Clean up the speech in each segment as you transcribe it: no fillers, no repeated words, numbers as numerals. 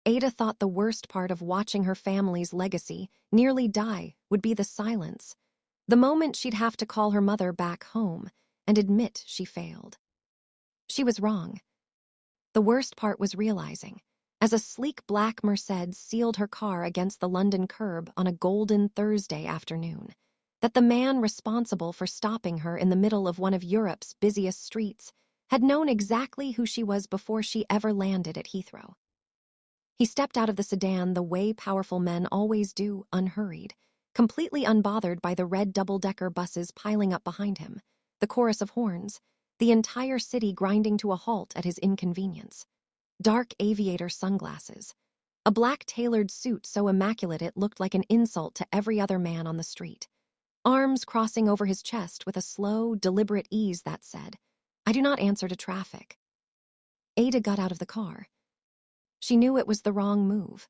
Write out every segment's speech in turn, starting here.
Ada thought the worst part of watching her family's legacy nearly die would be the silence. The moment she'd have to call her mother back home and admit she failed. She was wrong. The worst part was realizing, as a sleek black Mercedes sealed her car against the London curb on a golden Thursday afternoon, that the man responsible for stopping her in the middle of one of Europe's busiest streets had known exactly who she was before she ever landed at Heathrow. He stepped out of the sedan the way powerful men always do, unhurried, completely unbothered by the red double-decker buses piling up behind him, the chorus of horns, the entire city grinding to a halt at his inconvenience. Dark aviator sunglasses, a black tailored suit so immaculate it looked like an insult to every other man on the street. Arms crossing over his chest with a slow, deliberate ease that said, "I do not answer to traffic." Ada got out of the car. She knew it was the wrong move.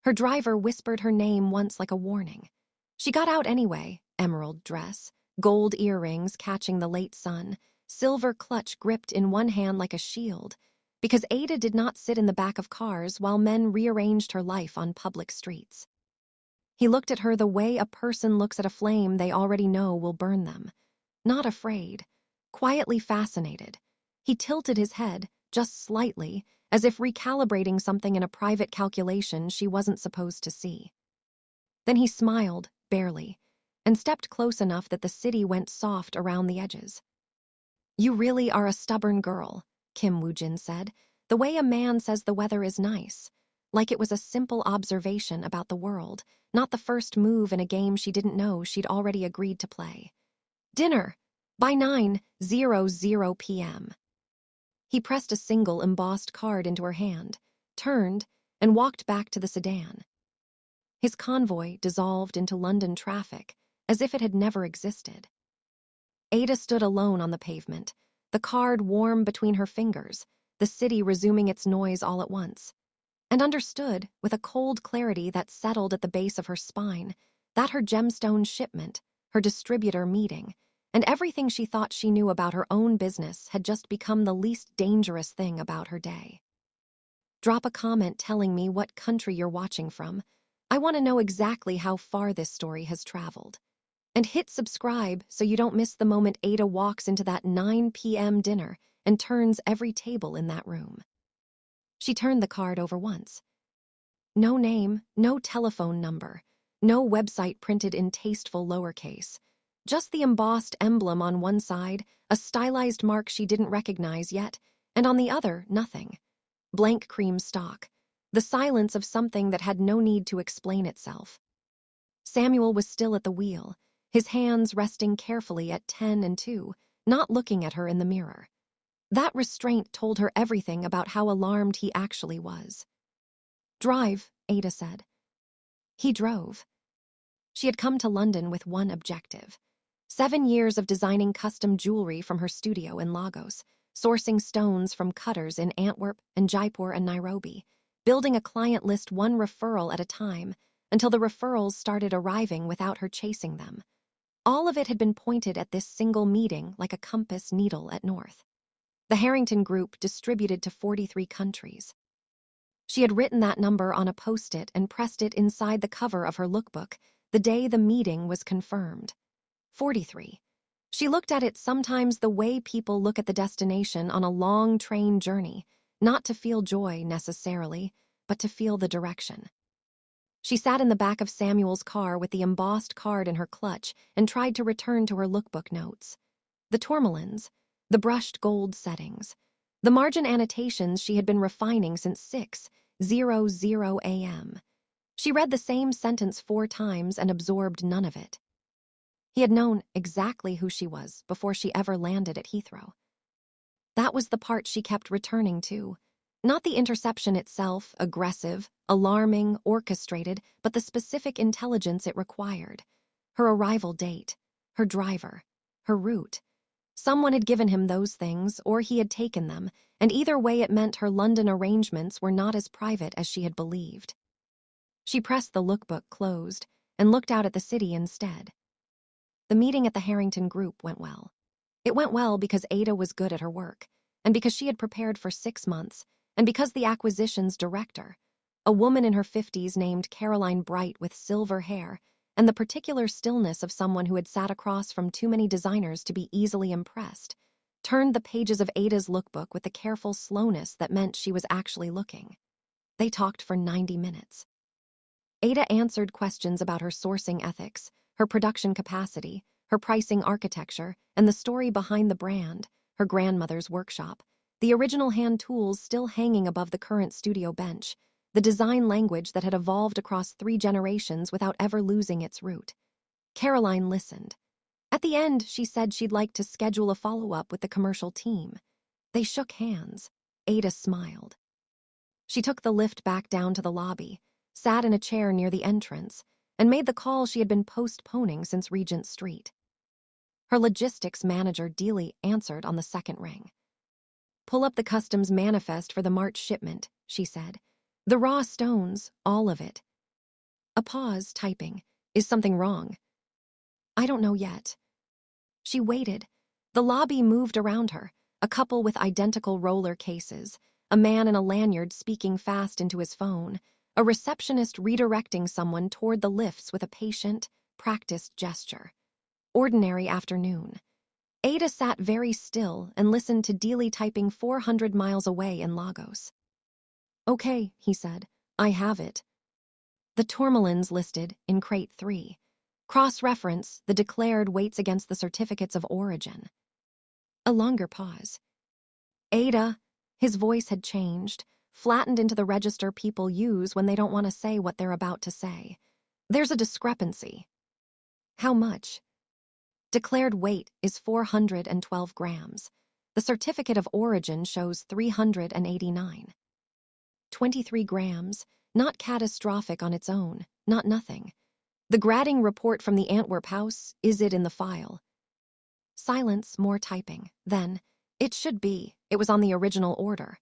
Her driver whispered her name once like a warning. She got out anyway, emerald dress, gold earrings catching the late sun, silver clutch gripped in one hand like a shield, because Ada did not sit in the back of cars while men rearranged her life on public streets. He looked at her the way a person looks at a flame they already know will burn them. Not afraid, quietly fascinated. He tilted his head, just slightly, as if recalibrating something in a private calculation she wasn't supposed to see. Then he smiled, barely, and stepped close enough that the city went soft around the edges. "You really are a stubborn girl," Kim Woo-jin said, the way a man says the weather is nice, like it was a simple observation about the world, not the first move in a game she didn't know she'd already agreed to play. "Dinner, by 9:00 p.m. He pressed a single embossed card into her hand, turned, and walked back to the sedan. His convoy dissolved into London traffic, as if it had never existed. Ada stood alone on the pavement, the card warm between her fingers, the city resuming its noise all at once, and understood, with a cold clarity that settled at the base of her spine, that her gemstone shipment, her distributor meeting, and everything she thought she knew about her own business had just become the least dangerous thing about her day. "Drop a comment telling me what country you're watching from. I want to know exactly how far this story has traveled. And hit subscribe so you don't miss the moment Ada walks into that 9 p.m. dinner and turns every table in that room." She turned the card over once. No name, no telephone number, no website printed in tasteful lowercase. Just the embossed emblem on one side, a stylized mark she didn't recognize yet, and on the other, nothing. Blank cream stock. The silence of something that had no need to explain itself. Samuel was still at the wheel, his hands resting carefully at 10 and 2, not looking at her in the mirror. That restraint told her everything about how alarmed he actually was. "Drive," Ada said. He drove. She had come to London with one objective. 7 years of designing custom jewelry from her studio in Lagos, sourcing stones from cutters in Antwerp and Jaipur and Nairobi, building a client list one referral at a time until the referrals started arriving without her chasing them. All of it had been pointed at this single meeting like a compass needle at north. The Harrington Group distributed to 43 countries. She had written that number on a post-it and pressed it inside the cover of her lookbook the day the meeting was confirmed. 43. She looked at it sometimes the way people look at the destination on a long train journey, not to feel joy necessarily, but to feel the direction. She sat in the back of Samuel's car with the embossed card in her clutch and tried to return to her lookbook notes. The tourmalines, the brushed gold settings, the margin annotations she had been refining since 6:00 a.m. She read the same sentence 4 times and absorbed none of it. He had known exactly who she was before she ever landed at Heathrow. That was the part she kept returning to. Not the interception itself, aggressive, alarming, orchestrated, but the specific intelligence it required. Her arrival date, her driver, her route. Someone had given him those things, or he had taken them, and either way it meant her London arrangements were not as private as she had believed. She pressed the lookbook closed and looked out at the city instead. The meeting at the Harrington Group went well. It went well because Ada was good at her work, and because she had prepared for 6 months, and because the acquisitions director, a woman in her 50s named Caroline Bright with silver hair, and the particular stillness of someone who had sat across from too many designers to be easily impressed, turned the pages of Ada's lookbook with the careful slowness that meant she was actually looking. They talked for 90 minutes. Ada answered questions about her sourcing ethics, her production capacity, her pricing architecture, and the story behind the brand, her grandmother's workshop, the original hand tools still hanging above the current studio bench, the design language that had evolved across 3 generations without ever losing its root. Caroline listened. At the end, she said she'd like to schedule a follow-up with the commercial team. They shook hands. Ada smiled. She took the lift back down to the lobby, sat in a chair near the entrance, and made the call she had been postponing since Regent Street. Her logistics manager, Dealey, answered on the second ring. "Pull up the customs manifest for the March shipment," she said. "The raw stones, all of it." A pause, typing. "Is something wrong?" "I don't know yet." She waited. The lobby moved around her, a couple with identical roller cases, a man in a lanyard speaking fast into his phone, a receptionist redirecting someone toward the lifts with a patient, practiced gesture. Ordinary afternoon. Ada sat very still and listened to Dealey typing 400 miles away in Lagos. "Okay," he said. "I have it." The tourmalines listed in crate 3. Cross-reference, the declared weights against the certificates of origin. A longer pause. "Ada," his voice had changed, flattened into the register people use when they don't want to say what they're about to say. "There's a discrepancy." "How much?" "Declared weight is 412 grams. The certificate of origin shows 389. 23 grams, not catastrophic on its own, not nothing. The grading report from the Antwerp house, is it in the file?" Silence, more typing. Then, "It should be. It was on the original order."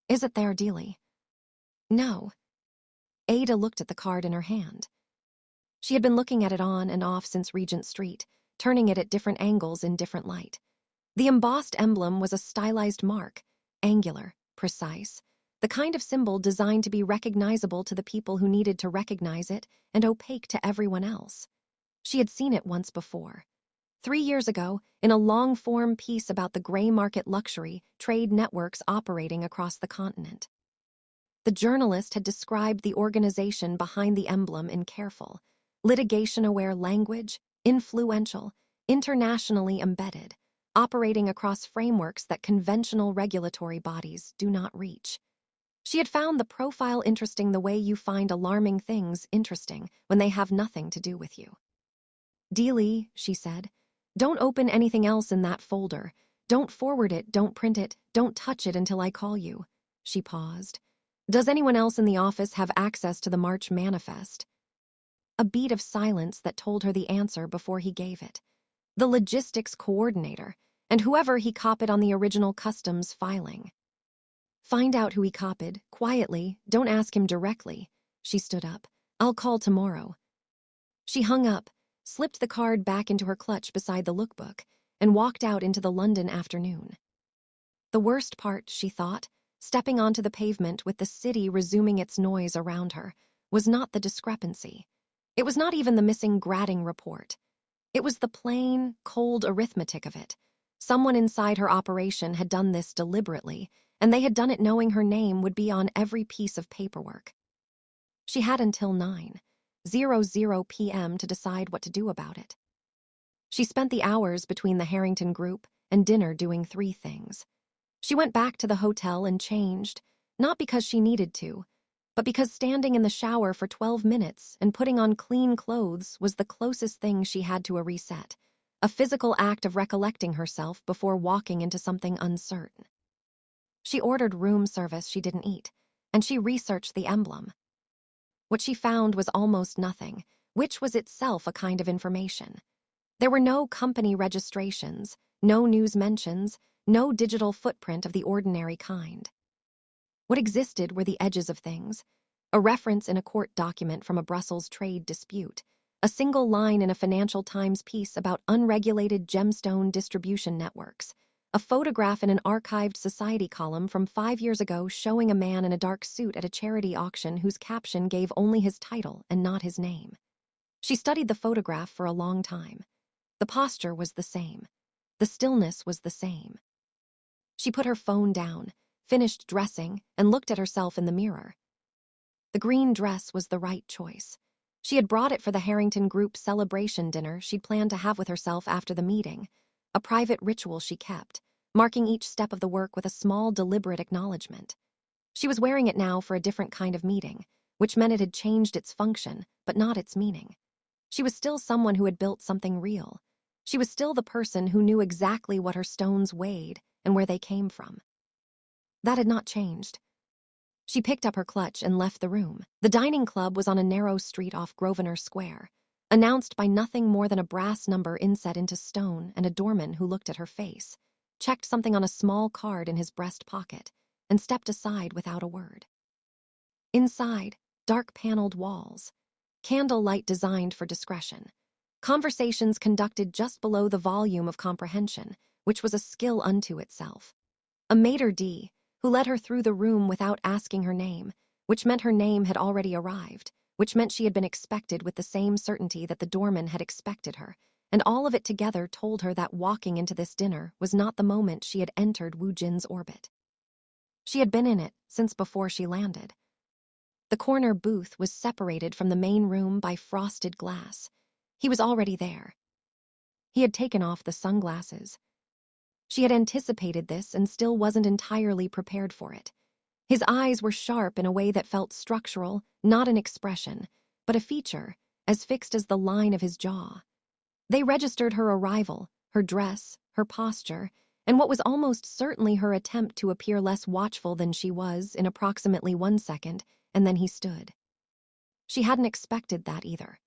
"Is it there, Dealey?" "No." Ada looked at the card in her hand. She had been looking at it on and off since Regent Street, turning it at different angles in different light. The embossed emblem was a stylized mark, angular, precise, the kind of symbol designed to be recognizable to the people who needed to recognize it and opaque to everyone else. She had seen it once before. 3 years ago, in a long-form piece about the gray market luxury trade networks operating across the continent. The journalist had described the organization behind the emblem in careful, litigation-aware language, influential, internationally embedded, operating across frameworks that conventional regulatory bodies do not reach. She had found the profile interesting the way you find alarming things interesting when they have nothing to do with you. "Dealey," she said, "don't open anything else in that folder. Don't forward it, don't print it, don't touch it until I call you." She paused. "Does anyone else in the office have access to the March manifest?" A beat of silence that told her the answer before he gave it. The logistics coordinator, and whoever he copied on the original customs filing. "Find out who he copied, quietly, don't ask him directly." She stood up. "I'll call tomorrow." She hung up, slipped the card back into her clutch beside the lookbook, and walked out into the London afternoon. The worst part, she thought, stepping onto the pavement with the city resuming its noise around her, was not the discrepancy. It was not even the missing grading report. It was the plain, cold arithmetic of it. Someone inside her operation had done this deliberately, and they had done it knowing her name would be on every piece of paperwork. She had until 9:00 p.m. to decide what to do about it. She spent the hours between the Harrington group and dinner doing 3 things. She went back to the hotel and changed, not because she needed to, but because standing in the shower for 12 minutes and putting on clean clothes was the closest thing she had to a reset, a physical act of recollecting herself before walking into something uncertain. She ordered room service she didn't eat, and she researched the emblem. What she found was almost nothing, which was itself a kind of information. There were no company registrations, no news mentions, no digital footprint of the ordinary kind. What existed were the edges of things, a reference in a court document from a Brussels trade dispute, a single line in a Financial Times piece about unregulated gemstone distribution networks, a photograph in an archived society column from 5 years ago showing a man in a dark suit at a charity auction whose caption gave only his title and not his name. She studied the photograph for a long time. The posture was the same. The stillness was the same. She put her phone down, finished dressing, and looked at herself in the mirror. The green dress was the right choice. She had brought it for the Harrington Group celebration dinner she'd planned to have with herself after the meeting, a private ritual she kept, marking each step of the work with a small, deliberate acknowledgement. She was wearing it now for a different kind of meeting, which meant it had changed its function, but not its meaning. She was still someone who had built something real. She was still the person who knew exactly what her stones weighed and where they came from. That had not changed. She picked up her clutch and left the room. The dining club was on a narrow street off Grosvenor Square, announced by nothing more than a brass number inset into stone and a doorman who looked at her face, checked something on a small card in his breast pocket, and stepped aside without a word. Inside, dark paneled walls, candlelight designed for discretion, conversations conducted just below the volume of comprehension, which was a skill unto itself. A maitre d', who led her through the room without asking her name, which meant her name had already arrived, which meant she had been expected with the same certainty that the doorman had expected her, and all of it together told her that walking into this dinner was not the moment she had entered Wu Jin's orbit. She had been in it since before she landed. The corner booth was separated from the main room by frosted glass. He was already there. He had taken off the sunglasses. She had anticipated this and still wasn't entirely prepared for it. His eyes were sharp in a way that felt structural, not an expression, but a feature, as fixed as the line of his jaw. They registered her arrival, her dress, her posture, and what was almost certainly her attempt to appear less watchful than she was in approximately 1 second, and then he stood. She hadn't expected that either.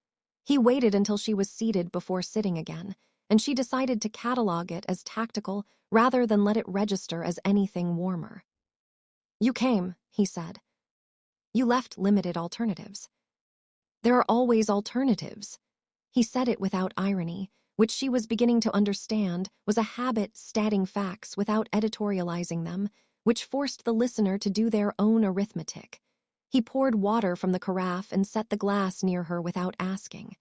He waited until she was seated before sitting again, and she decided to catalog it as tactical rather than let it register as anything warmer. "You came," he said. "You left limited alternatives." "There are always alternatives." He said it without irony, which she was beginning to understand was a habit stating facts without editorializing them, which forced the listener to do their own arithmetic. He poured water from the carafe and set the glass near her without asking.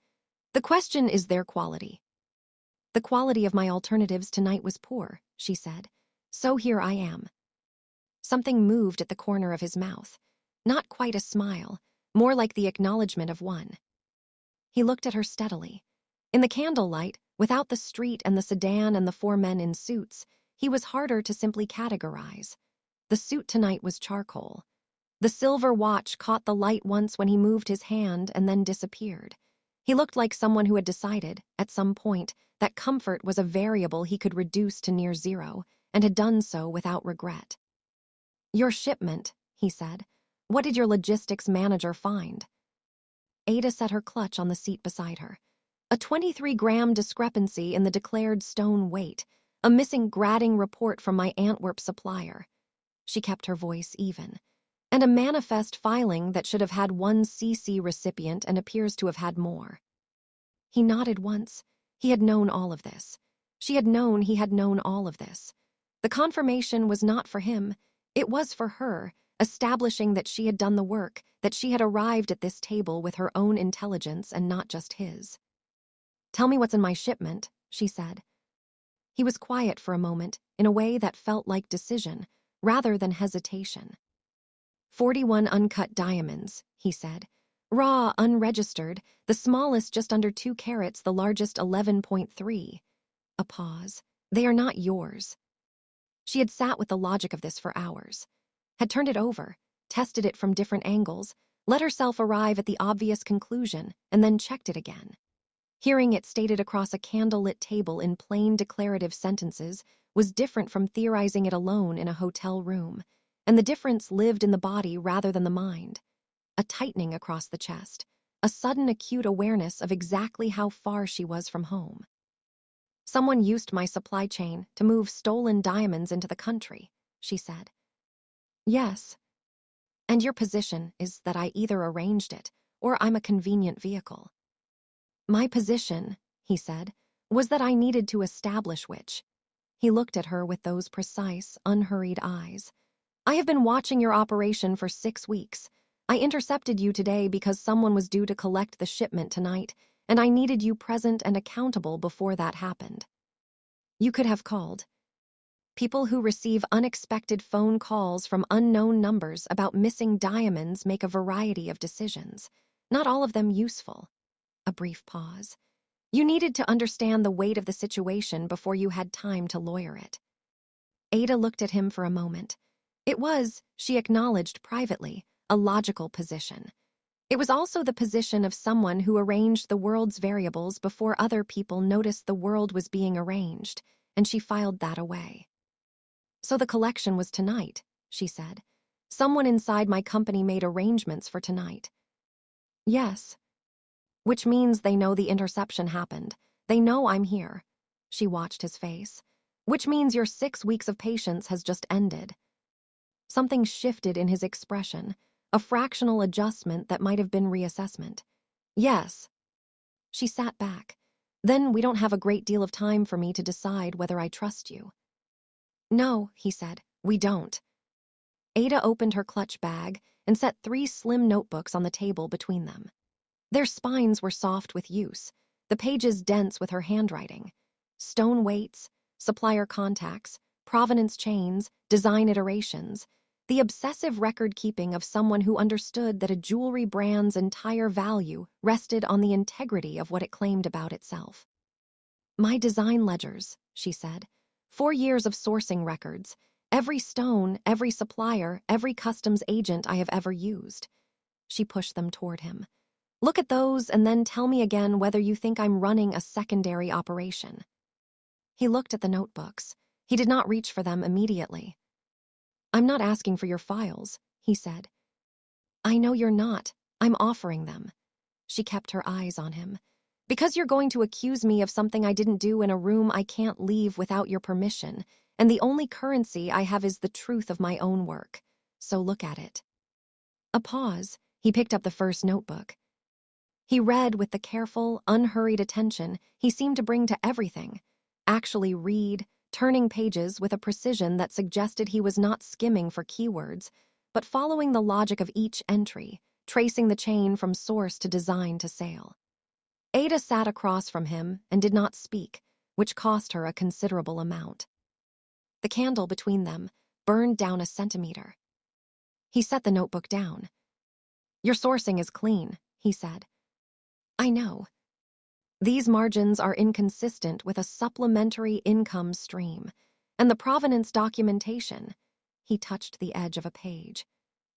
"The question is their quality." "The quality of my alternatives tonight was poor," she said. "So here I am." Something moved at the corner of his mouth. Not quite a smile, more like the acknowledgement of one. He looked at her steadily. In the candlelight, without the street and the sedan and the 4 men in suits, he was harder to simply categorize. The suit tonight was charcoal. The silver watch caught the light once when he moved his hand and then disappeared. He looked like someone who had decided, at some point, that comfort was a variable he could reduce to near zero, and had done so without regret. "Your shipment," he said. "What did your logistics manager find?" Ada set her clutch on the seat beside her. A 23-gram discrepancy in the declared stone weight, a missing grading report from my Antwerp supplier. She kept her voice even. And a manifest filing that should have had 1 cc recipient and appears to have had more. He nodded once. He had known all of this. She had known he had known all of this. The confirmation was not for him. It was for her, establishing that she had done the work, that she had arrived at this table with her own intelligence and not just his. "Tell me what's in my shipment," she said. He was quiet for a moment, in a way that felt like decision, rather than hesitation. 41 uncut diamonds, he said. Raw, unregistered, the smallest just under 2 carats, the largest 11.3. A pause. "They are not yours." She had sat with the logic of this for hours, had turned it over, tested it from different angles, let herself arrive at the obvious conclusion, and then checked it again. Hearing it stated across a candlelit table in plain declarative sentences was different from theorizing it alone in a hotel room, and the difference lived in the body rather than the mind. A tightening across the chest, a sudden acute awareness of exactly how far she was from home. "Someone used my supply chain to move stolen diamonds into the country," she said. "Yes. And your position is that I either arranged it or I'm a convenient vehicle." "My position," he said, "was that I needed to establish which." He looked at her with those precise, unhurried eyes. I have been watching your operation for 6 weeks. I intercepted you today because someone was due to collect the shipment tonight, and I needed you present and accountable before that happened. You could have called. People who receive unexpected phone calls from unknown numbers about missing diamonds make a variety of decisions, not all of them useful. A brief pause. You needed to understand the weight of the situation before you had time to lawyer it. Ada looked at him for a moment. It was, she acknowledged privately, a logical position. It was also the position of someone who arranged the world's variables before other people noticed the world was being arranged, and she filed that away. So the collection was tonight, she said. Someone inside my company made arrangements for tonight. Yes. Which means they know the interception happened. They know I'm here. She watched his face. Which means your 6 weeks of patience has just ended. Something shifted in his expression, a fractional adjustment that might have been reassessment. Yes. She sat back. Then we don't have a great deal of time for me to decide whether I trust you. No, he said, we don't. Ada opened her clutch bag and set 3 slim notebooks on the table between them. Their spines were soft with use, the pages dense with her handwriting. Stone weights, supplier contacts, provenance chains, design iterations, the obsessive record-keeping of someone who understood that a jewelry brand's entire value rested on the integrity of what it claimed about itself. My design ledgers, she said. 4 years of sourcing records, every stone, every supplier, every customs agent I have ever used. She pushed them toward him. Look at those and then tell me again whether you think I'm running a secondary operation. He looked at the notebooks. He did not reach for them immediately. I'm not asking for your files, he said. I know you're not. I'm offering them. She kept her eyes on him. Because you're going to accuse me of something I didn't do in a room I can't leave without your permission, and the only currency I have is the truth of my own work. So look at it. A pause. He picked up the first notebook. He read with the careful, unhurried attention he seemed to bring to everything. Actually read, turning pages with a precision that suggested he was not skimming for keywords, but following the logic of each entry, tracing the chain from source to design to sale. Ada sat across from him and did not speak, which cost her a considerable amount. The candle between them burned down a centimeter. He set the notebook down. Your sourcing is clean, he said. I know. These margins are inconsistent with a supplementary income stream, and the provenance documentation. He touched the edge of a page.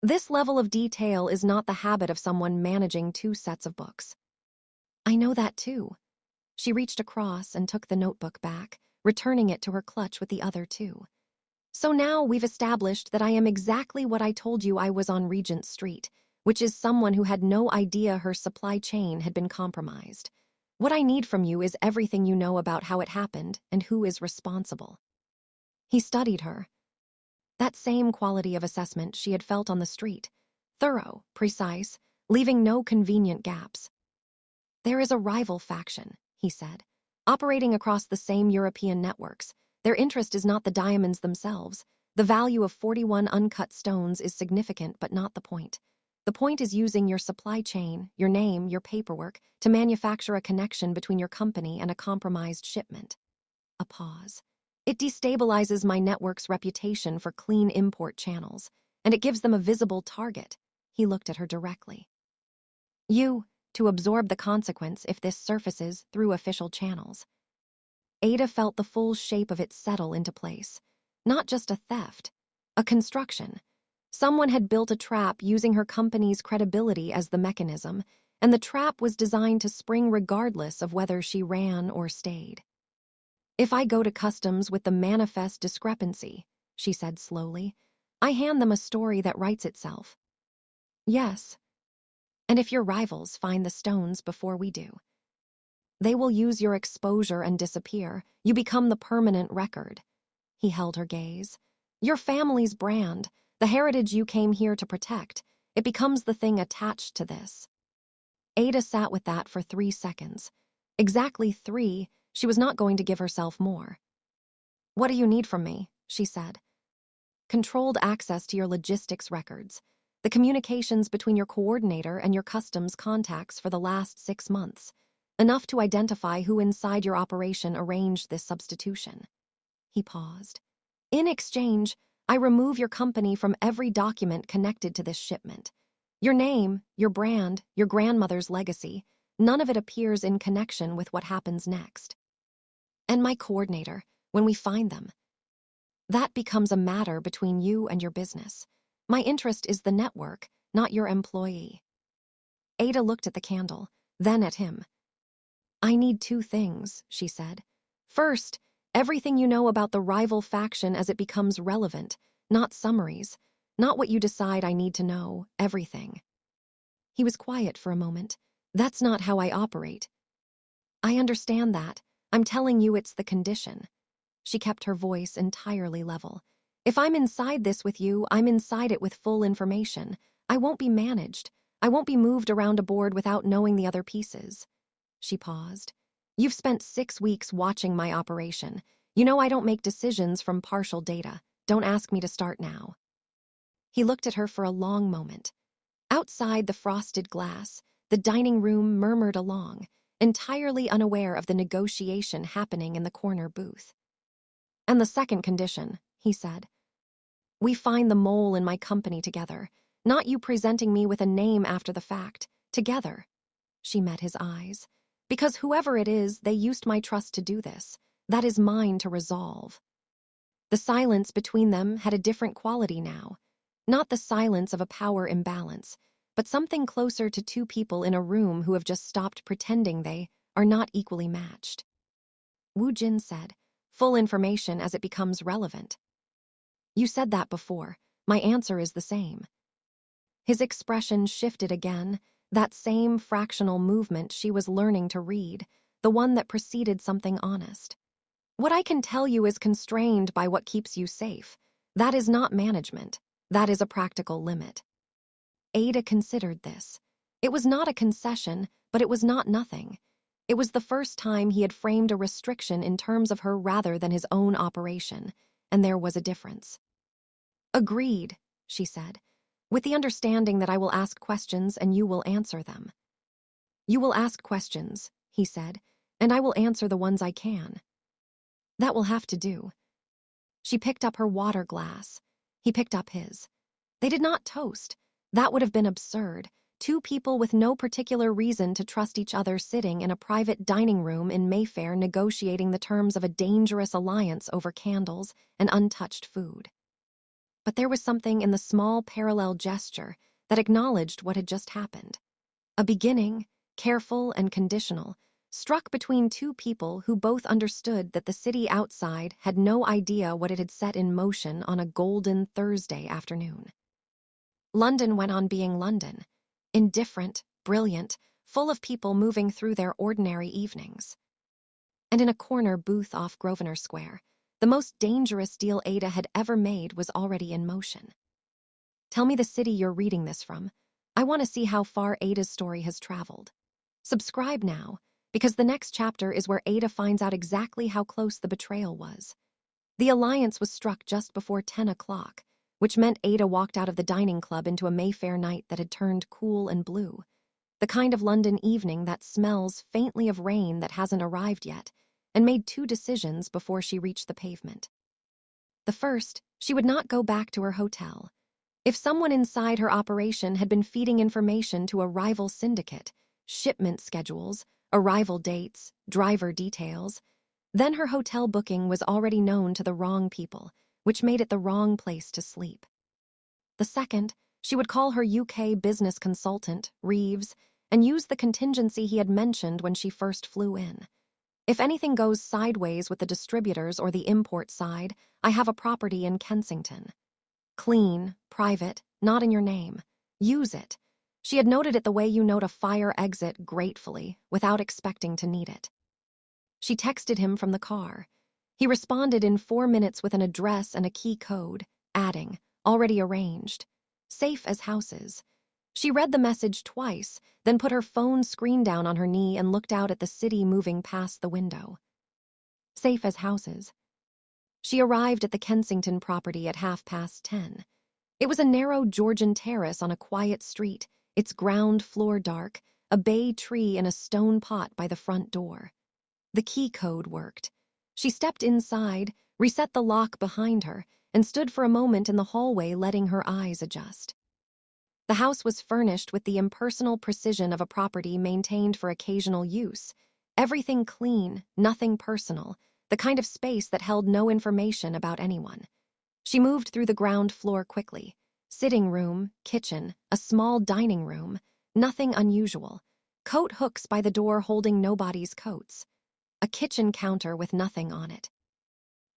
This level of detail is not the habit of someone managing 2 sets of books. I know that too. She reached across and took the notebook back, returning it to her clutch with the other 2. So now we've established that I am exactly what I told you I was on Regent Street, which is someone who had no idea her supply chain had been compromised. What I need from you is everything you know about how it happened and who is responsible. He studied her. That same quality of assessment she had felt on the street. Thorough, precise, leaving no convenient gaps. There is a rival faction, he said, operating across the same European networks. Their interest is not the diamonds themselves. The value of 41 uncut stones is significant, but not the point. The point is using your supply chain, your name, your paperwork, to manufacture a connection between your company and a compromised shipment. A pause. It destabilizes my network's reputation for clean import channels, and it gives them a visible target. He looked at her directly. To absorb the consequence if this surfaces through official channels. Ada felt the full shape of it settle into place. Not just a theft, a construction. Someone had built a trap using her company's credibility as the mechanism, and the trap was designed to spring regardless of whether she ran or stayed. If I go to customs with the manifest discrepancy, she said slowly, I hand them a story that writes itself. Yes. And if your rivals find the stones before we do, they will use your exposure and disappear. You become the permanent record. He held her gaze. Your family's brand, the heritage you came here to protect, it becomes the thing attached to this. Ada sat with that for 3 seconds. Exactly 3, she was not going to give herself more. "What do you need from me?" she said. "Controlled access to your logistics records, the communications between your coordinator and your customs contacts for the last 6 months, enough to identify who inside your operation arranged this substitution." He paused. "In exchange, I remove your company from every document connected to this shipment. Your name, your brand, your grandmother's legacy, none of it appears in connection with what happens next. And my coordinator, when we find them, that becomes a matter between you and your business. My interest is the network, not your employee." Ada looked at the candle, then at him. "I need 2 things," she said. "First, everything you know about the rival faction as it becomes relevant, not summaries, not what you decide I need to know, everything." He was quiet for a moment. "That's not how I operate." "I understand that. I'm telling you it's the condition." She kept her voice entirely level. "If I'm inside this with you, I'm inside it with full information. I won't be managed. I won't be moved around a board without knowing the other pieces." She paused. "You've spent 6 weeks watching my operation. You know I don't make decisions from partial data. Don't ask me to start now." He looked at her for a long moment. Outside the frosted glass, the dining room murmured along, entirely unaware of the negotiation happening in the corner booth. "And the second condition," he said. "We find the mole in my company together, not you presenting me with a name after the fact. Together." She met his eyes. "Because whoever it is, they used my trust to do this. That is mine to resolve." The silence between them had a different quality now. Not the silence of a power imbalance, but something closer to 2 people in a room who have just stopped pretending they are not equally matched. Wu Jin said, "Full information as it becomes relevant." "You said that before. My answer is the same." His expression shifted again, that same fractional movement she was learning to read, the one that preceded something honest. "What I can tell you is constrained by what keeps you safe. That is not management. That is a practical limit." Ada considered this. It was not a concession, but it was not nothing. It was the first time he had framed a restriction in terms of her rather than his own operation, and there was a difference. "Agreed," she said, "with the understanding that I will ask questions and you will answer them." "You will ask questions," he said, "and I will answer the ones I can." "That will have to do." She picked up her water glass. He picked up his. They did not toast. That would have been absurd. 2 people with no particular reason to trust each other sitting in a private dining room in Mayfair negotiating the terms of a dangerous alliance over candles and untouched food. But there was something in the small parallel gesture that acknowledged what had just happened. A beginning, careful and conditional, struck between 2 people who both understood that the city outside had no idea what it had set in motion on a golden Thursday afternoon. London went on being London, indifferent, brilliant, full of people moving through their ordinary evenings. And in a corner booth off Grosvenor Square, the most dangerous deal Ada had ever made was already in motion. Tell me the city you're reading this from. I want to see how far Ada's story has traveled. Subscribe now, because the next chapter is where Ada finds out exactly how close the betrayal was. The alliance was struck just before 10 o'clock, which meant Ada walked out of the dining club into a Mayfair night that had turned cool and blue, the kind of London evening that smells faintly of rain that hasn't arrived yet, and made 2 decisions before she reached the pavement. The first, she would not go back to her hotel. If someone inside her operation had been feeding information to a rival syndicate, shipment schedules, arrival dates, driver details, then her hotel booking was already known to the wrong people, which made it the wrong place to sleep. The second, she would call her UK business consultant, Reeves, and use the contingency he had mentioned when she first flew in. If anything goes sideways with the distributors or the import side, I have a property in Kensington. Clean, private, not in your name. Use it. She had noted it the way you note a fire exit gratefully, without expecting to need it. She texted him from the car. He responded in 4 minutes with an address and a key code, adding, already arranged. Safe as houses. She read the message twice, then put her phone screen down on her knee and looked out at the city moving past the window. Safe as houses. She arrived at the Kensington property at 10:30. It was a narrow Georgian terrace on a quiet street, its ground floor dark, a bay tree in a stone pot by the front door. The key code worked. She stepped inside, reset the lock behind her, and stood for a moment in the hallway letting her eyes adjust. The house was furnished with the impersonal precision of a property maintained for occasional use. Everything clean, nothing personal, the kind of space that held no information about anyone. She moved through the ground floor quickly. Sitting room, kitchen, a small dining room, nothing unusual. Coat hooks by the door holding nobody's coats. A kitchen counter with nothing on it.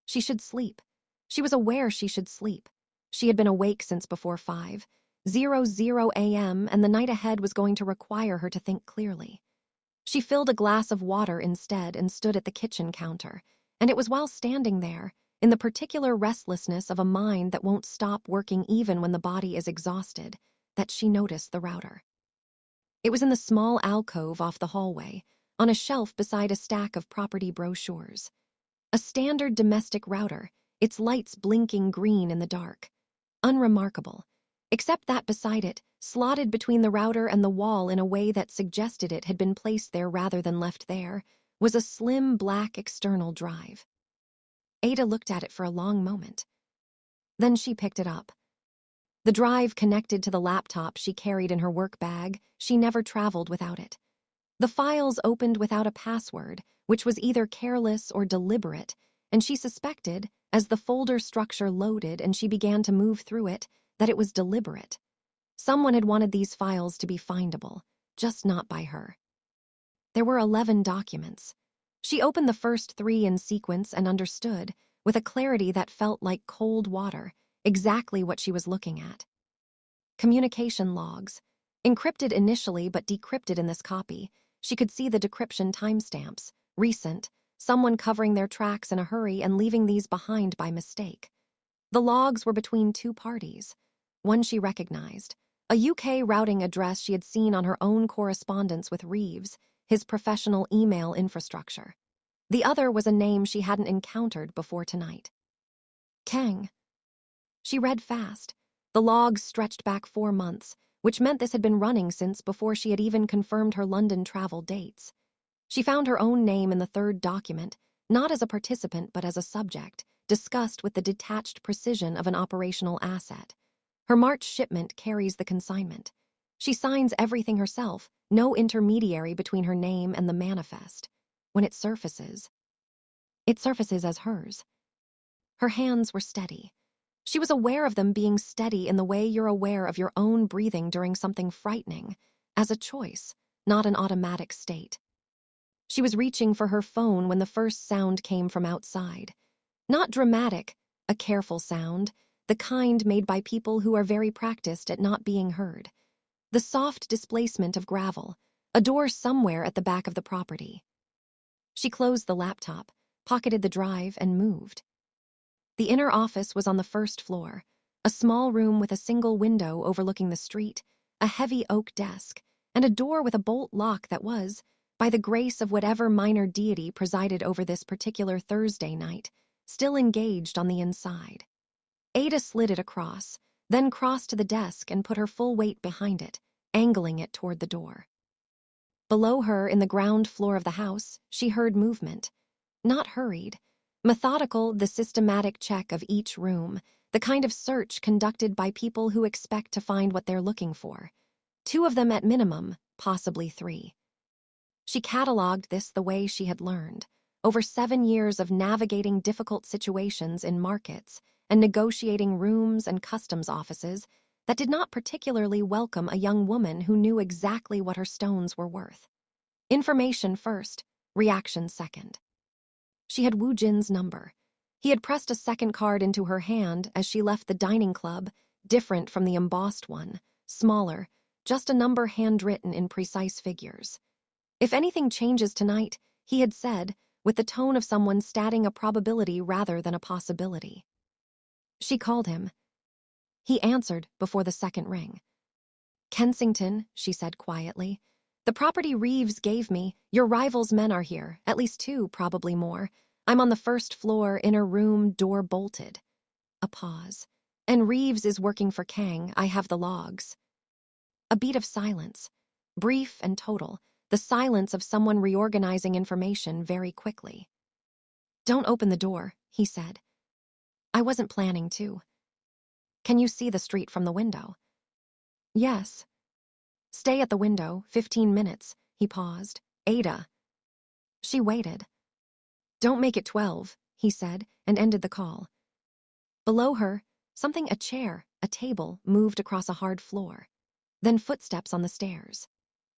She should sleep. She was aware she should sleep. She had been awake since before 5:00 a.m., and the night ahead was going to require her to think clearly. She filled a glass of water instead and stood at the kitchen counter, and it was while standing there, in the particular restlessness of a mind that won't stop working even when the body is exhausted, that she noticed the router. It was in the small alcove off the hallway, on a shelf beside a stack of property brochures. A standard domestic router, its lights blinking green in the dark. Unremarkable, except that beside it, slotted between the router and the wall in a way that suggested it had been placed there rather than left there, was a slim black external drive. Ada looked at it for a long moment. Then she picked it up. The drive connected to the laptop she carried in her work bag. She never traveled without it. The files opened without a password, which was either careless or deliberate, and she suspected, as the folder structure loaded and she began to move through it, that it was deliberate. Someone had wanted these files to be findable, just not by her. There were 11 documents. She opened the first 3 in sequence and understood, with a clarity that felt like cold water, exactly what she was looking at. Communication logs. Encrypted initially but decrypted in this copy, she could see the decryption timestamps, recent, someone covering their tracks in a hurry and leaving these behind by mistake. The logs were between 2 parties. One she recognized, a UK routing address she had seen on her own correspondence with Reeves, his professional email infrastructure. The other was a name she hadn't encountered before tonight. Kang. She read fast. The logs stretched back 4 months, which meant this had been running since before she had even confirmed her London travel dates. She found her own name in the 3rd document, not as a participant but as a subject, discussed with the detached precision of an operational asset. Her March shipment carries the consignment. She signs everything herself, no intermediary between her name and the manifest. When it surfaces as hers. Her hands were steady. She was aware of them being steady in the way you're aware of your own breathing during something frightening, as a choice, not an automatic state. She was reaching for her phone when the first sound came from outside. Not dramatic, a careful sound, the kind made by people who are very practiced at not being heard. The soft displacement of gravel, a door somewhere at the back of the property. She closed the laptop, pocketed the drive, and moved. The inner office was on the 1st floor, a small room with a single window overlooking the street, a heavy oak desk, and a door with a bolt lock that was, by the grace of whatever minor deity presided over this particular Thursday night, still engaged on the inside. Ada slid it across, then crossed to the desk and put her full weight behind it, angling it toward the door. Below her, in the ground floor of the house, she heard movement. Not hurried. Methodical, the systematic check of each room, the kind of search conducted by people who expect to find what they're looking for. 2 of them at minimum, possibly 3. She catalogued this the way she had learned, over 7 years of navigating difficult situations in markets and negotiating rooms and customs offices that did not particularly welcome a young woman who knew exactly what her stones were worth. Information first, reaction second. She had Wu Jin's number. He had pressed a second card into her hand as she left the dining club, different from the embossed one, smaller, just a number handwritten in precise figures. If anything changes tonight, he had said, with the tone of someone stating a probability rather than a possibility. She called him. He answered before the second ring. Kensington, she said quietly. The property Reeves gave me, your rival's men are here, at least 2, probably more. I'm on the first floor, inner room, door bolted. A pause. And Reeves is working for Kang. I have the logs. A beat of silence. Brief and total. The silence of someone reorganizing information very quickly. Don't open the door, he said. I wasn't planning to. Can you see the street from the window? Yes. Stay at the window, 15 minutes, he paused. Ada. She waited. Don't make it 12, he said, and ended the call. Below her, a chair, a table, moved across a hard floor. Then footsteps on the stairs.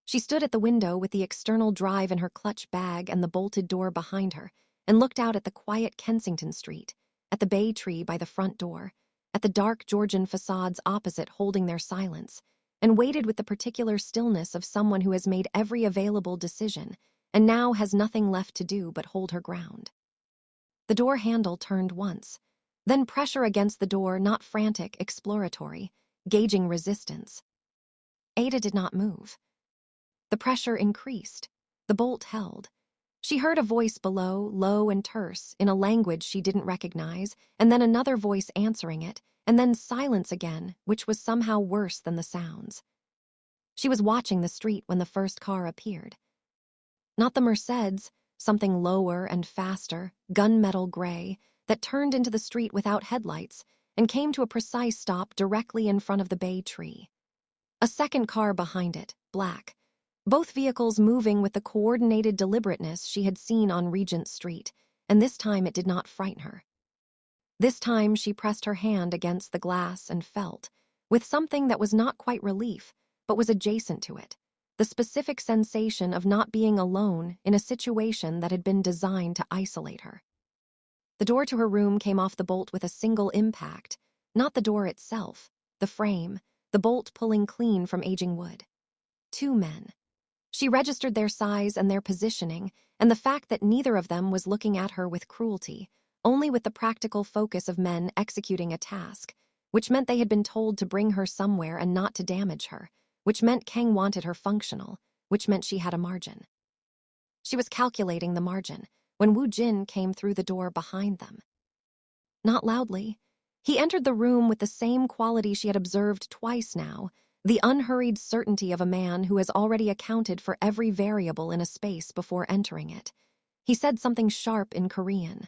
She stood at the window with the external drive in her clutch bag and the bolted door behind her, and looked out at the quiet Kensington Street, at the bay tree by the front door, at the dark Georgian facades opposite holding their silence, and waited with the particular stillness of someone who has made every available decision and now has nothing left to do but hold her ground. The door handle turned once, then pressure against the door, not frantic, exploratory, gauging resistance. Ada did not move. The pressure increased. The bolt held. She heard a voice below, low and terse, in a language she didn't recognize, and then another voice answering it, and then silence again, which was somehow worse than the sounds. She was watching the street when the first car appeared. Not the Mercedes, something lower and faster, gunmetal gray, that turned into the street without headlights and came to a precise stop directly in front of the bay tree. A second car behind it, black. Both vehicles moving with the coordinated deliberateness she had seen on Regent Street, and this time it did not frighten her. This time she pressed her hand against the glass and felt, with something that was not quite relief, but was adjacent to it, the specific sensation of not being alone in a situation that had been designed to isolate her. The door to her room came off the bolt with a single impact, not the door itself, the frame, the bolt pulling clean from aging wood. 2 men. She registered their size and their positioning, and the fact that neither of them was looking at her with cruelty, only with the practical focus of men executing a task, which meant they had been told to bring her somewhere and not to damage her, which meant Kang wanted her functional, which meant she had a margin. She was calculating the margin when Woo Jin came through the door behind them. Not loudly. He entered the room with the same quality she had observed twice now, the unhurried certainty of a man who has already accounted for every variable in a space before entering it. He said something sharp in Korean.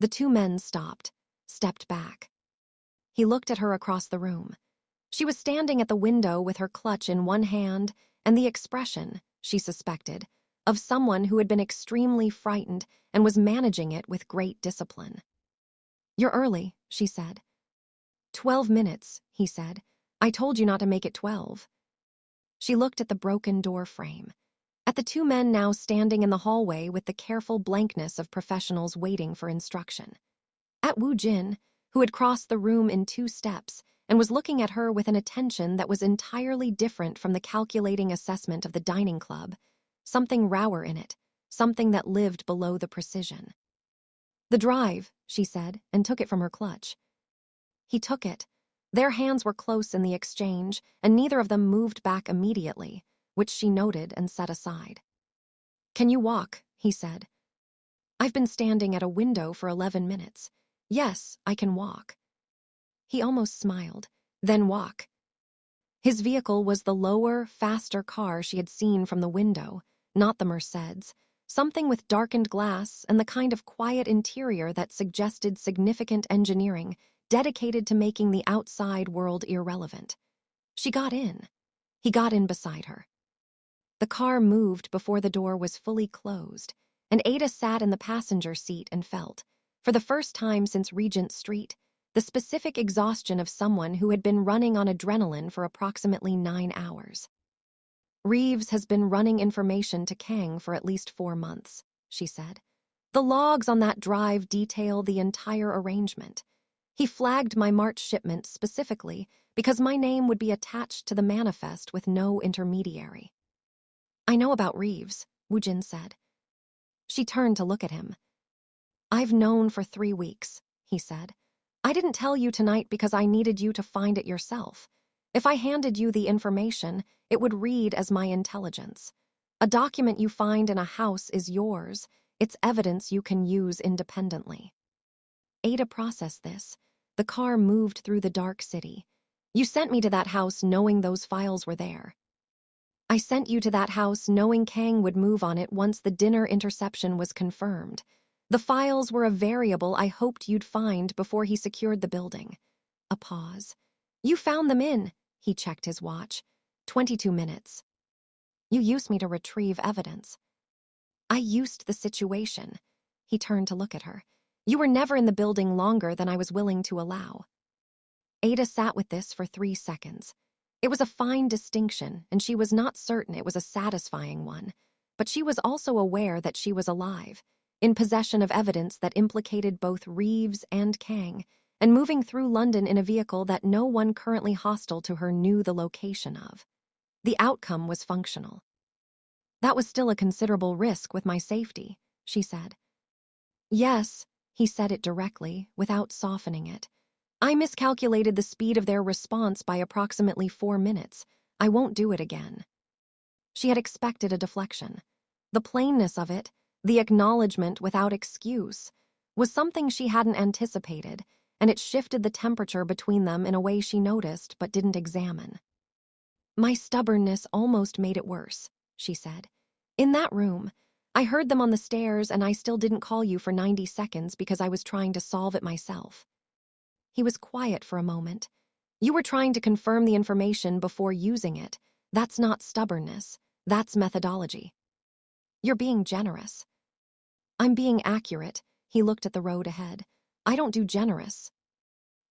The 2 men stopped, stepped back. He looked at her across the room. She was standing at the window with her clutch in one hand and the expression, she suspected, of someone who had been extremely frightened and was managing it with great discipline. You're early, she said. 12 minutes, he said. I told you not to make it 12. She looked at the broken door frame, at the 2 men now standing in the hallway with the careful blankness of professionals waiting for instruction. At Woo Jin, who had crossed the room in 2 steps and was looking at her with an attention that was entirely different from the calculating assessment of the dining club, something rower in it, something that lived below the precision. The drive, she said, and took it from her clutch. He took it. Their hands were close in the exchange, and neither of them moved back immediately, which she noted and set aside. Can you walk? He said. I've been standing at a window for 11 minutes. Yes, I can walk. He almost smiled. Then walk. His vehicle was the lower, faster car she had seen from the window, not the Mercedes, something with darkened glass and the kind of quiet interior that suggested significant engineering, dedicated to making the outside world irrelevant. She got in. He got in beside her. The car moved before the door was fully closed, and Ada sat in the passenger seat and felt, for the first time since Regent Street, the specific exhaustion of someone who had been running on adrenaline for approximately 9 hours. Reeves has been running information to Kang for at least 4 months, she said. The logs on that drive detail the entire arrangement. He flagged my March shipment specifically because my name would be attached to the manifest with no intermediary. I know about Reeves, Woo Jin said. She turned to look at him. I've known for 3 weeks, he said. I didn't tell you tonight because I needed you to find it yourself. If I handed you the information, it would read as my intelligence. A document you find in a house is yours. It's evidence you can use independently. Ada processed this. The car moved through the dark city. You sent me to that house knowing those files were there. I sent you to that house knowing Kang would move on it once the dinner interception was confirmed. The files were a variable I hoped you'd find before he secured the building. A pause. You found them in, he checked his watch. 22 minutes. You used me to retrieve evidence. I used the situation. He turned to look at her. You were never in the building longer than I was willing to allow. Ada sat with this for 3 seconds. It was a fine distinction, and she was not certain it was a satisfying one, but she was also aware that she was alive, in possession of evidence that implicated both Reeves and Kang, and moving through London in a vehicle that no one currently hostile to her knew the location of. The outcome was functional. That was still a considerable risk with my safety, she said. Yes, he said it directly, without softening it. I miscalculated the speed of their response by approximately 4 minutes. I won't do it again. She had expected a deflection. The plainness of it, the acknowledgement without excuse, was something she hadn't anticipated, and it shifted the temperature between them in a way she noticed but didn't examine. My stubbornness almost made it worse, she said. In that room, I heard them on the stairs and I still didn't call you for 90 seconds because I was trying to solve it myself. He was quiet for a moment. You were trying to confirm the information before using it. That's not stubbornness. That's methodology. You're being generous. I'm being accurate. He looked at the road ahead. I don't do generous.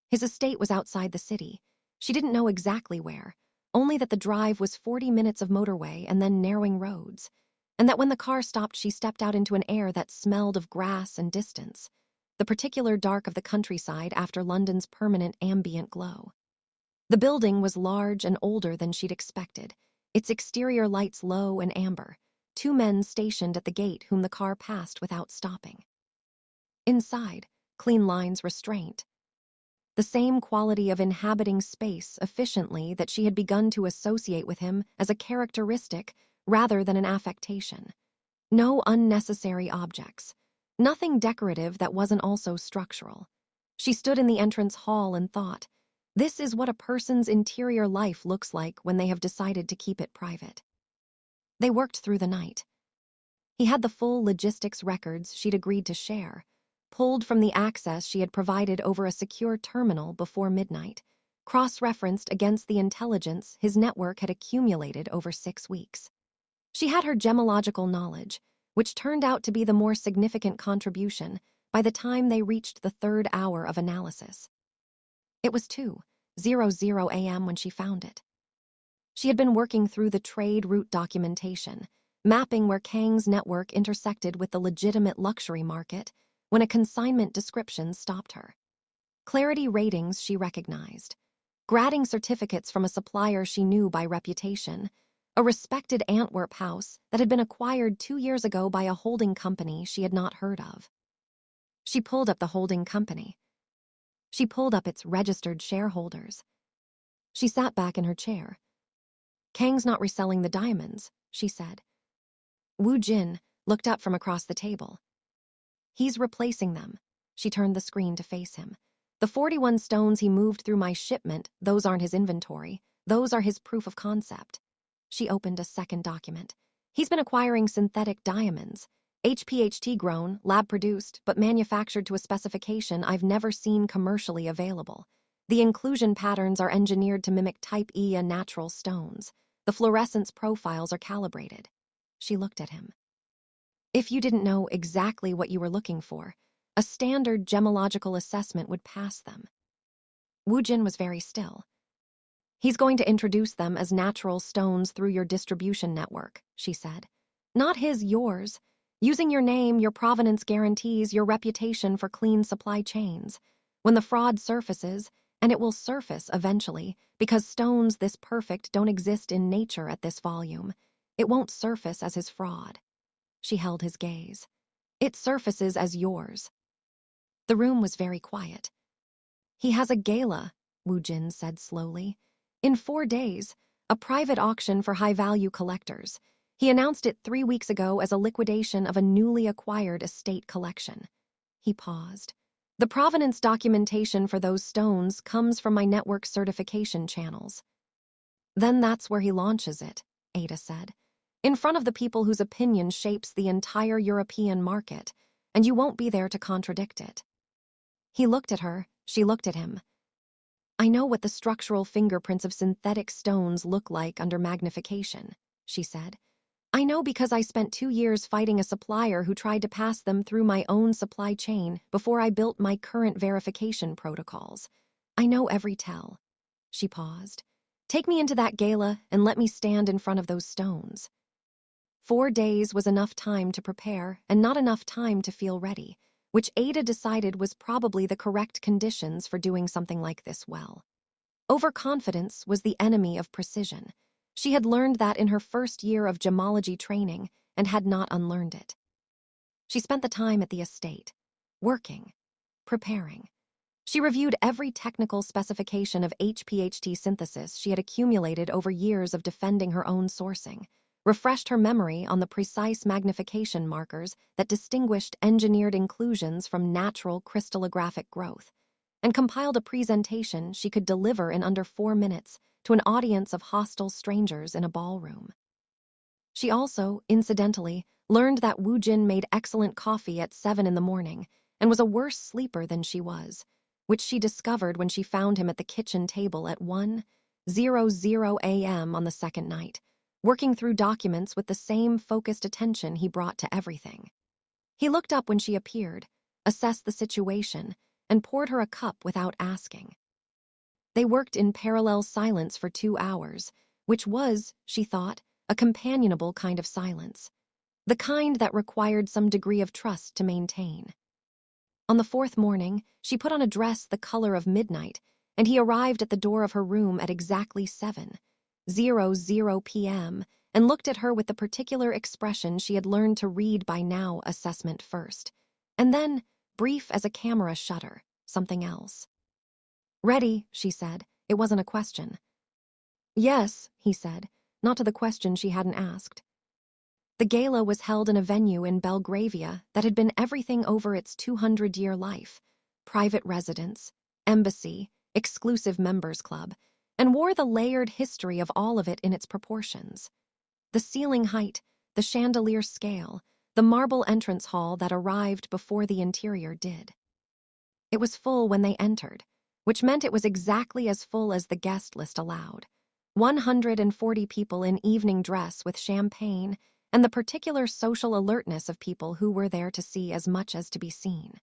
His estate was outside the city. She didn't know exactly where, only that the drive was 40 minutes of motorway and then narrowing roads, and that when the car stopped she stepped out into an air that smelled of grass and distance, the particular dark of the countryside after London's permanent ambient glow. The building was large and older than she'd expected, its exterior lights low and amber, 2 men stationed at the gate whom the car passed without stopping. Inside, clean lines restraint. The same quality of inhabiting space efficiently that she had begun to associate with him as a characteristic rather than an affectation. No unnecessary objects. Nothing decorative that wasn't also structural. She stood in the entrance hall and thought, this is what a person's interior life looks like when they have decided to keep it private. They worked through the night. He had the full logistics records she'd agreed to share, pulled from the access she had provided over a secure terminal before midnight, cross-referenced against the intelligence his network had accumulated over 6 weeks. She had her gemological knowledge, which turned out to be the more significant contribution by the time they reached the 3rd hour of analysis. It was 2:00 a.m. when she found it. She had been working through the trade route documentation, mapping where Kang's network intersected with the legitimate luxury market, when a consignment description stopped her. Clarity ratings she recognized. Grading certificates from a supplier she knew by reputation. A respected Antwerp house that had been acquired 2 years ago by a holding company she had not heard of. She pulled up the holding company. She pulled up its registered shareholders. She sat back in her chair. Kang's not reselling the diamonds, she said. Wu Jin looked up from across the table. He's replacing them. She turned the screen to face him. The 41 stones he moved through my shipment, those aren't his inventory. Those are his proof of concept. She opened a second document. He's been acquiring synthetic diamonds. HPHT grown, lab produced, but manufactured to a specification I've never seen commercially available. The inclusion patterns are engineered to mimic type E and natural stones. The fluorescence profiles are calibrated. She looked at him. If you didn't know exactly what you were looking for, a standard gemological assessment would pass them. Wu Jin was very still. He's going to introduce them as natural stones through your distribution network, she said. Not his, yours. Using your name, your provenance guarantees your reputation for clean supply chains. When the fraud surfaces, and it will surface eventually, because stones this perfect don't exist in nature at this volume, it won't surface as his fraud. She held his gaze. It surfaces as yours. The room was very quiet. He has a gala, Wu Jin said slowly. In 4 days, a private auction for high-value collectors. He announced it 3 weeks ago as a liquidation of a newly acquired estate collection. He paused. The provenance documentation for those stones comes from my network certification channels. Then that's where he launches it, Ada said. In front of the people whose opinion shapes the entire European market, and you won't be there to contradict it. He looked at her, she looked at him. I know what the structural fingerprints of synthetic stones look like under magnification, she said. I know because I spent 2 years fighting a supplier who tried to pass them through my own supply chain before I built my current verification protocols. I know every tell. She paused. Take me into that gala and let me stand in front of those stones. 4 days was enough time to prepare and not enough time to feel ready, which Ada decided was probably the correct conditions for doing something like this well. Overconfidence was the enemy of precision. She had learned that in her first year of gemology training and had not unlearned it. She spent the time at the estate, working, preparing. She reviewed every technical specification of HPHT synthesis she had accumulated over years of defending her own sourcing, refreshed her memory on the precise magnification markers that distinguished engineered inclusions from natural crystallographic growth, and compiled a presentation she could deliver in under 4 minutes to an audience of hostile strangers in a ballroom. She also, incidentally, learned that Wu Jin made excellent coffee at 7 in the morning and was a worse sleeper than she was, which she discovered when she found him at the kitchen table at 1:00 a.m. on the second night, working through documents with the same focused attention he brought to everything. He looked up when she appeared, assessed the situation, and poured her a cup without asking. They worked in parallel silence for 2 hours, which was, she thought, a companionable kind of silence, the kind that required some degree of trust to maintain. On the 4th morning, she put on a dress the color of midnight, and he arrived at the door of her room at exactly 7:00 p.m. and looked at her with the particular expression she had learned to read by now, assessment first, and then, brief as a camera shutter, something else. Ready, she said. It wasn't a question. Yes, he said, not to the question she hadn't asked. The gala was held in a venue in Belgravia that had been everything over its 200-year life: private residence, embassy, exclusive members club, and wore the layered history of all of it in its proportions. The ceiling height, the chandelier scale, the marble entrance hall that arrived before the interior did. It was full when they entered, which meant it was exactly as full as the guest list allowed. 140 people in evening dress with champagne, and the particular social alertness of people who were there to see as much as to be seen.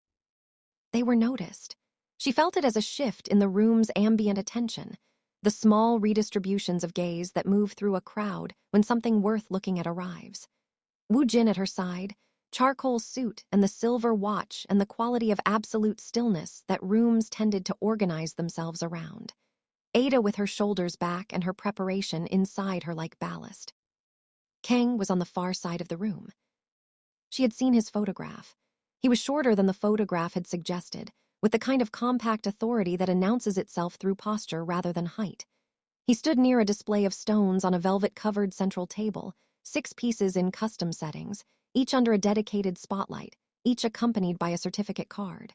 They were noticed. She felt it as a shift in the room's ambient attention, the small redistributions of gaze that move through a crowd when something worth looking at arrives. Wu Jin at her side, charcoal suit and the silver watch and the quality of absolute stillness that rooms tended to organize themselves around. Ada with her shoulders back and her preparation inside her like ballast. Kang was on the far side of the room. She had seen his photograph. He was shorter than the photograph had suggested, with the kind of compact authority that announces itself through posture rather than height. He stood near a display of stones on a velvet-covered central table, 6 pieces in custom settings, each under a dedicated spotlight, each accompanied by a certificate card.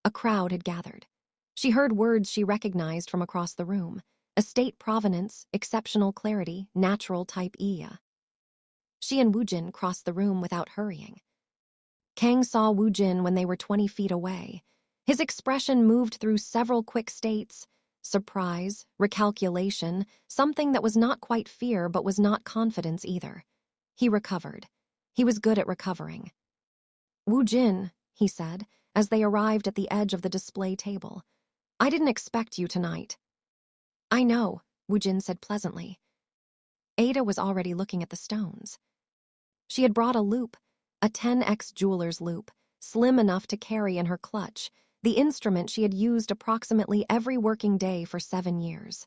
A crowd had gathered. She heard words she recognized from across the room: estate provenance, exceptional clarity, natural type Ia. She and Wu Jin crossed the room without hurrying. Kang saw Wu Jin when they were 20 feet away. His expression moved through several quick states: surprise, recalculation, something that was not quite fear but was not confidence either. He recovered. He was good at recovering. Wu Jin, he said, as they arrived at the edge of the display table. I didn't expect you tonight. I know, Wu Jin said pleasantly. Ada was already looking at the stones. She had brought a loop, a 10x jeweler's loop, slim enough to carry in her clutch, the instrument she had used approximately every working day for 7 years.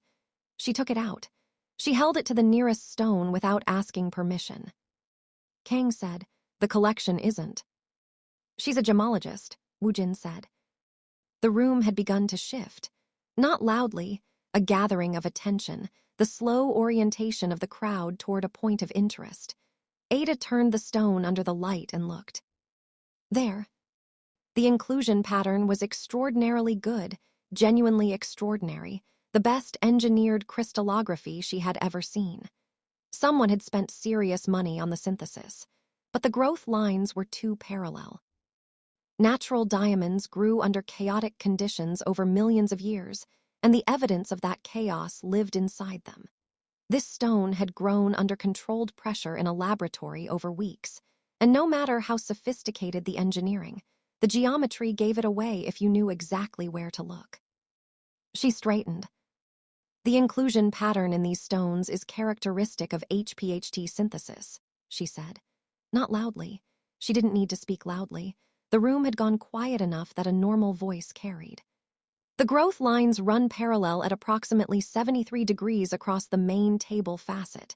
She took it out. She held it to the nearest stone without asking permission. Kang said, the collection isn't. She's a gemologist, Wu Jin said. The room had begun to shift. Not loudly, a gathering of attention, the slow orientation of the crowd toward a point of interest. Ada turned the stone under the light and looked. There. The inclusion pattern was extraordinarily good, genuinely extraordinary, the best engineered crystallography she had ever seen. Someone had spent serious money on the synthesis, but the growth lines were too parallel. Natural diamonds grew under chaotic conditions over millions of years, and the evidence of that chaos lived inside them. This stone had grown under controlled pressure in a laboratory over weeks, and no matter how sophisticated the engineering, the geometry gave it away if you knew exactly where to look. She straightened. The inclusion pattern in these stones is characteristic of HPHT synthesis, she said. Not loudly. She didn't need to speak loudly. The room had gone quiet enough that a normal voice carried. The growth lines run parallel at approximately 73 degrees across the main table facet.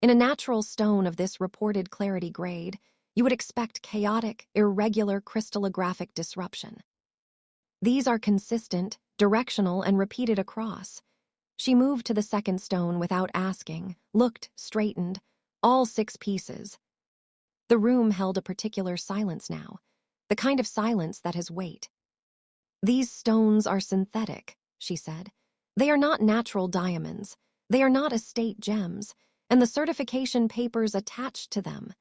In a natural stone of this reported clarity grade, you would expect chaotic, irregular crystallographic disruption. These are consistent, directional, and repeated across. She moved to the second stone without asking, looked, straightened, all 6 pieces. The room held a particular silence now, the kind of silence that has weight. These stones are synthetic, she said. They are not natural diamonds. They are not estate gems, and the certification papers attached to them.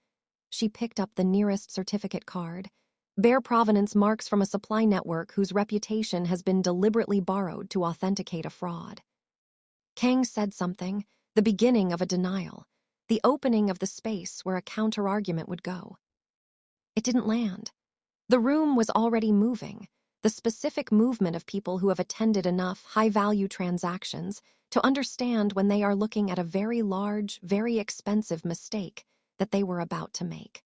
She picked up the nearest certificate card, bear provenance marks from a supply network whose reputation has been deliberately borrowed to authenticate a fraud. Kang said something, the beginning of a denial, the opening of the space where a counter-argument would go. It didn't land. The room was already moving, the specific movement of people who have attended enough high-value transactions to understand when they are looking at a very large, very expensive mistake that they were about to make.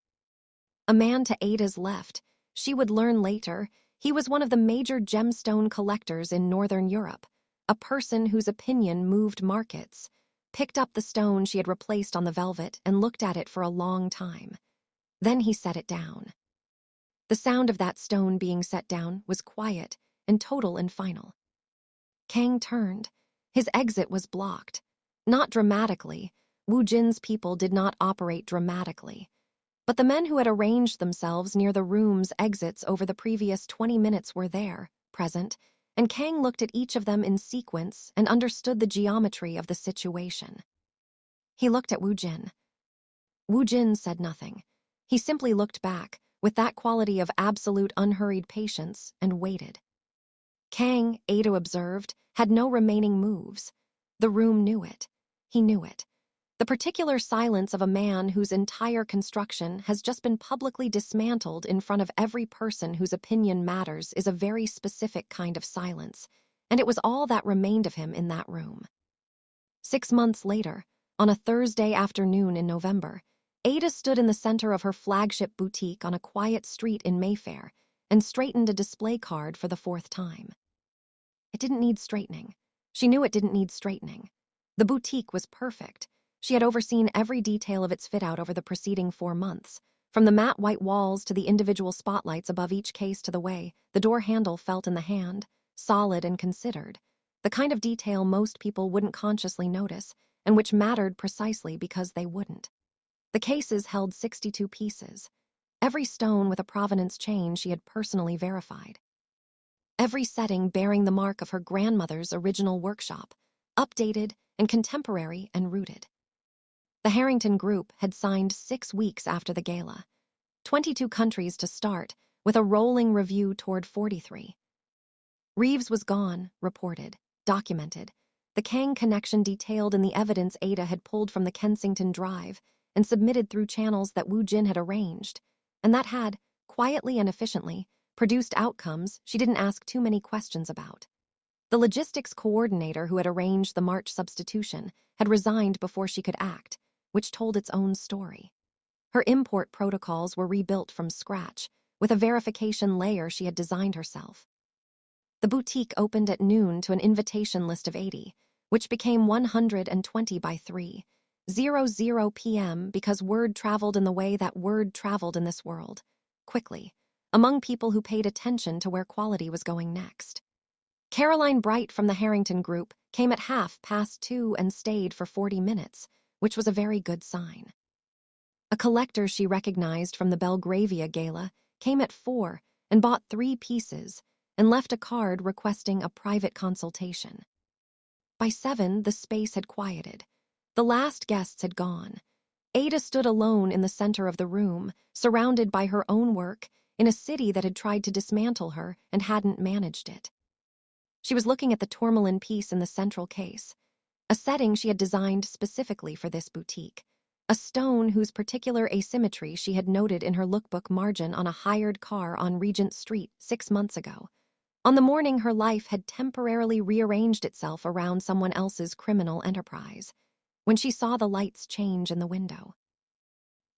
A man to Ada's left, she would learn later, he was one of the major gemstone collectors in Northern Europe, a person whose opinion moved markets, picked up the stone she had replaced on the velvet and looked at it for a long time. Then he set it down. The sound of that stone being set down was quiet and total and final. Kang turned. His exit was blocked. Not dramatically. Wu Jin's people did not operate dramatically. But the men who had arranged themselves near the room's exits over the previous 20 minutes were there, present, and Kang looked at each of them in sequence and understood the geometry of the situation. He looked at Wu Jin. Wu Jin said nothing. He simply looked back, with that quality of absolute unhurried patience, and waited. Kang, Ada observed, had no remaining moves. The room knew it. He knew it. The particular silence of a man whose entire construction has just been publicly dismantled in front of every person whose opinion matters is a very specific kind of silence, and it was all that remained of him in that room. 6 months later, on a Thursday afternoon in November, Ada stood in the center of her flagship boutique on a quiet street in Mayfair and straightened a display card for the 4th time. It didn't need straightening. She knew it didn't need straightening. The boutique was perfect. She had overseen every detail of its fit-out over the preceding 4 months, from the matte white walls to the individual spotlights above each case to the way the door handle felt in the hand, solid and considered, the kind of detail most people wouldn't consciously notice, and which mattered precisely because they wouldn't. The cases held 62 pieces, every stone with a provenance chain she had personally verified. Every setting bearing the mark of her grandmother's original workshop, updated and contemporary and rooted. The Harrington Group had signed 6 weeks after the gala. 22 countries to start, with a rolling review toward 43. Reeves was gone, reported, documented. The Kang connection detailed in the evidence Ada had pulled from the Kensington Drive and submitted through channels that Wu Jin had arranged, and that had, quietly and efficiently, produced outcomes she didn't ask too many questions about. The logistics coordinator who had arranged the March substitution had resigned before she could act, which told its own story. Her import protocols were rebuilt from scratch, with a verification layer she had designed herself. The boutique opened at noon to an invitation list of 80, which became 120 by 3:00 p.m. because word traveled in the way that word traveled in this world, quickly, among people who paid attention to where quality was going next. Caroline Bright from the Harrington Group came at 2:30 and stayed for 40 minutes, which was a very good sign. A collector she recognized from the Belgravia Gala came at 4 and bought 3 pieces and left a card requesting a private consultation. By 7, the space had quieted. The last guests had gone. Ada stood alone in the center of the room, surrounded by her own work, in a city that had tried to dismantle her and hadn't managed it. She was looking at the tourmaline piece in the central case, a setting she had designed specifically for this boutique, a stone whose particular asymmetry she had noted in her lookbook margin on a hired car on Regent Street 6 months ago, on the morning her life had temporarily rearranged itself around someone else's criminal enterprise, when she saw the lights change in the window.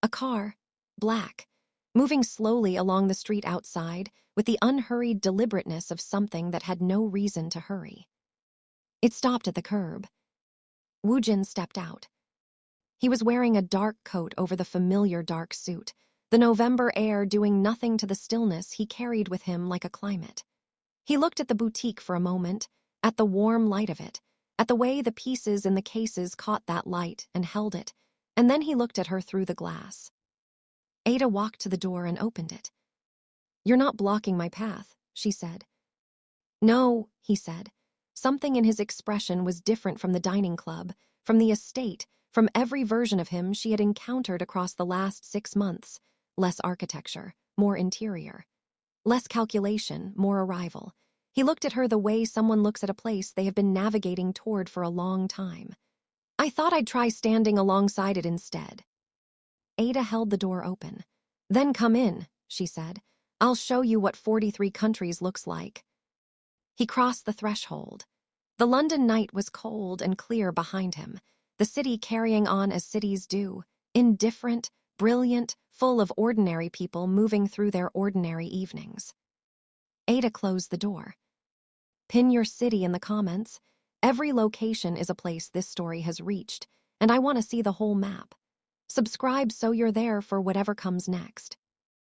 A car, black, moving slowly along the street outside with the unhurried deliberateness of something that had no reason to hurry. It stopped at the curb. Woojin stepped out. He was wearing a dark coat over the familiar dark suit, the November air doing nothing to the stillness he carried with him like a climate. He looked at the boutique for a moment, at the warm light of it, at the way the pieces in the cases caught that light and held it, and then he looked at her through the glass. Ada walked to the door and opened it. "You're not blocking my path," she said. "No," he said. Something in his expression was different from the dining club, from the estate, from every version of him she had encountered across the last 6 months. Less architecture, more interior. Less calculation, more arrival. He looked at her the way someone looks at a place they have been navigating toward for a long time. "I thought I'd try standing alongside it instead." Ada held the door open. "Then come in," she said. "I'll show you what 43 countries looks like." He crossed the threshold. The London night was cold and clear behind him, the city carrying on as cities do, indifferent, brilliant, full of ordinary people moving through their ordinary evenings. Ada closed the door. Pin your city in the comments. Every location is a place this story has reached, and I want to see the whole map. Subscribe so you're there for whatever comes next.